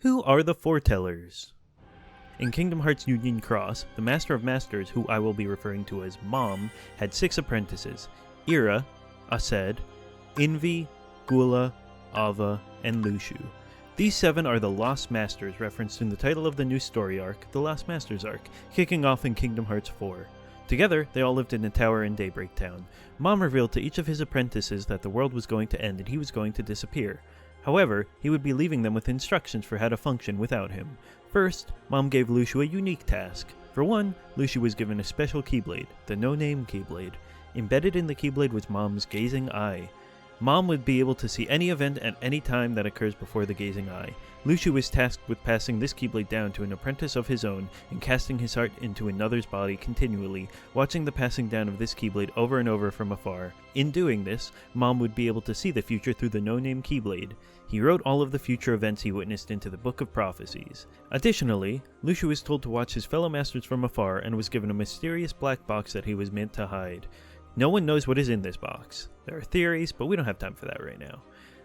Who are the foretellers? In Kingdom Hearts Union Cross, the Master of Masters, who I will be referring to as Mom, had 6 apprentices: Ira, Aced, Envy, Gula, Ava, and Lushu. These 7 are the Lost Masters referenced in the title of the new story arc, the Lost Masters arc, kicking off in Kingdom Hearts 4. Together, they all lived in a tower in Daybreak Town. Mom revealed to each of his apprentices that the world was going to end and he was going to disappear. However, he would be leaving them with instructions for how to function without him. First, Mom gave Lushu a unique task. For one, Lushu was given a special Keyblade, the no-name Keyblade. Embedded in the Keyblade was Mom's Gazing Eye. Mom would be able to see any event at any time that occurs before the Gazing Eye. Lushu was tasked with passing this Keyblade down to an apprentice of his own and casting his heart into another's body continually, watching the passing down of this Keyblade over and over from afar. In doing this, Mom would be able to see the future through the no-name Keyblade. He wrote all of the future events he witnessed into the Book of Prophecies. Additionally, Lushu was told to watch his fellow masters from afar and was given a mysterious black box that he was meant to hide. No one knows what is in this box. There are theories, but we don't have time for that right now.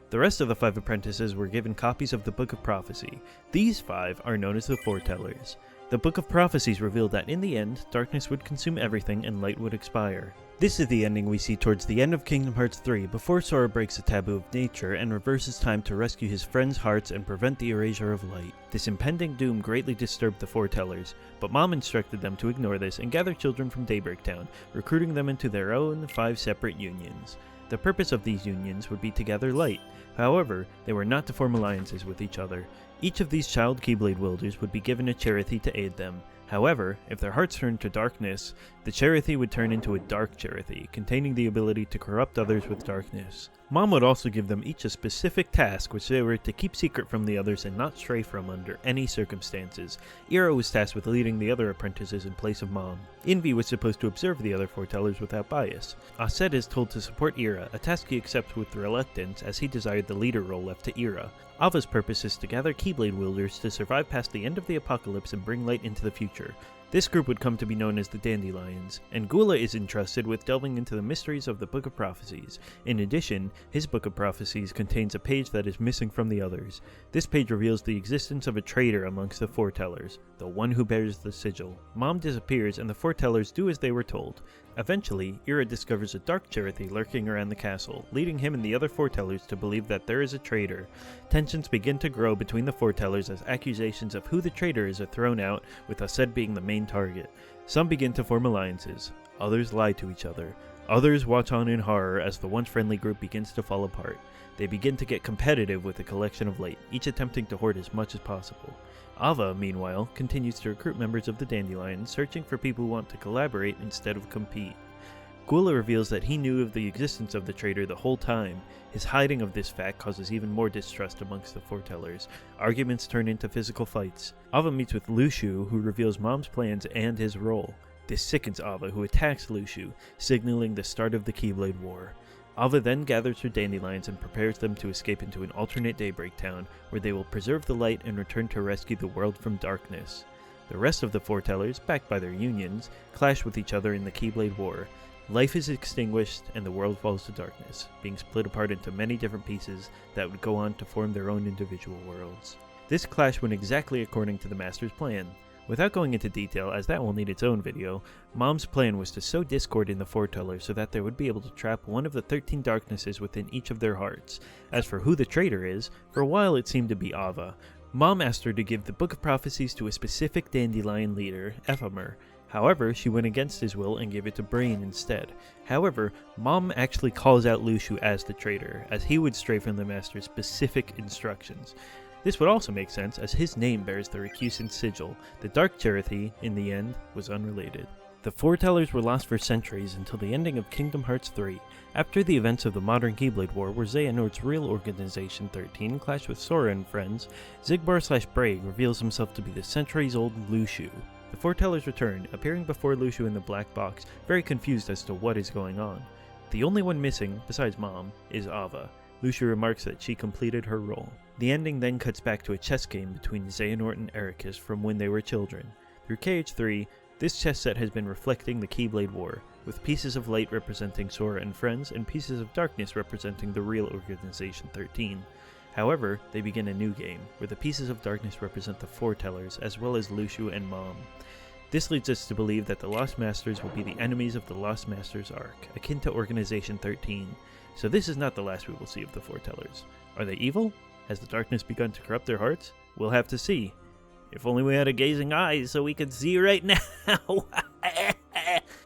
The rest of the 5 apprentices were given copies of the Book of Prophecy. These 5 are known as the foretellers. The Book of Prophecies revealed that in the end, darkness would consume everything and light would expire. This is the ending we see towards the end of Kingdom Hearts 3 before Sora breaks the taboo of nature and reverses time to rescue his friends' hearts and prevent the erasure of light. This impending doom greatly disturbed the foretellers, but Mom instructed them to ignore this and gather children from Daybreak Town, recruiting them into their own 5 separate unions. The purpose of these unions would be to gather light. However, they were not to form alliances with each other. Each of these child Keyblade wielders would be given a Cherith to aid them. However, if their hearts turned to darkness, the Cherith would turn into a Dark Cherith, containing the ability to corrupt others with darkness. Mom would also give them each a specific task which they were to keep secret from the others and not stray from under any circumstances. Ira was tasked with leading the other apprentices in place of Mom. Envy was supposed to observe the other foretellers without bias. Aced is told to support Ira, a task he accepts with reluctance as he desired the leader role left to Ira. Ava's purpose is to gather Keyblade wielders to survive past the end of the apocalypse and bring light into the future. This group would come to be known as the Dandelions, and Gula is entrusted with delving into the mysteries of the Book of Prophecies. In addition, his Book of Prophecies contains a page that is missing from the others. This page reveals the existence of a traitor amongst the foretellers, the one who bears the sigil. Mom disappears and the foretellers do as they were told. Eventually, Ira discovers a Dark Cherith lurking around the castle, leading him and the other foretellers to believe that there is a traitor. Tensions begin to grow between the foretellers as accusations of who the traitor is are thrown out, with Aced being the main target. Some begin to form alliances, others lie to each other, others watch on in horror as the once friendly group begins to fall apart. They begin to get competitive with the collection of light, each attempting to hoard as much as possible. Ava, meanwhile, continues to recruit members of the Dandelions, searching for people who want to collaborate instead of compete. Gula reveals that he knew of the existence of the traitor the whole time. His hiding of this fact causes even more distrust amongst the foretellers. Arguments turn into physical fights. Ava meets with Lushu, who reveals Mom's plans and his role. This sickens Ava, who attacks Lushu, signaling the start of the Keyblade War. Ava then gathers her Dandelions and prepares them to escape into an alternate Daybreak Town, where they will preserve the light and return to rescue the world from darkness. The rest of the foretellers, backed by their unions, clash with each other in the Keyblade War. Life is extinguished and the world falls to darkness, being split apart into many different pieces that would go on to form their own individual worlds. This clash went exactly according to the Master's plan. Without going into detail, as that will need its own video, Mom's plan was to sow discord in the foretellers so that they would be able to trap one of the 13 darknesses within each of their hearts. As for who the traitor is, for a while it seemed to be Ava. Mom asked her to give the Book of Prophecies to a specific Dandelion leader, Ephemer. However, she went against his will and gave it to Brain instead. However, Mom actually calls out Lushu as the traitor, as he would stray from the Master's specific instructions. This would also make sense, as his name bears the Recusant sigil. The Dark Cherith, in the end, was unrelated. The foretellers were lost for centuries until the ending of Kingdom Hearts 3, after the events of the modern Keyblade War where Xehanort's real organization 13 clashed with Sora and friends. Xigbar/Braig reveals himself to be the centuries-old Lushu. The foretellers return, appearing before Lushu in the black box, very confused as to what is going on. The only one missing, besides Mom, is Ava. Lushu remarks that she completed her role. The ending then cuts back to a chess game between Xehanort and Ericus from when they were children. Through KH3, this chess set has been reflecting the Keyblade War, with pieces of light representing Sora and friends, and pieces of darkness representing the real Organization 13. However, they begin a new game, where the pieces of darkness represent the foretellers, as well as Luciu and Mom. This leads us to believe that the Lost Masters will be the enemies of the Lost Masters arc, akin to Organization 13. So this is not the last we will see of the foretellers. Are they evil? Has the darkness begun to corrupt their hearts? We'll have to see. If only we had a gazing eye so we could see right now!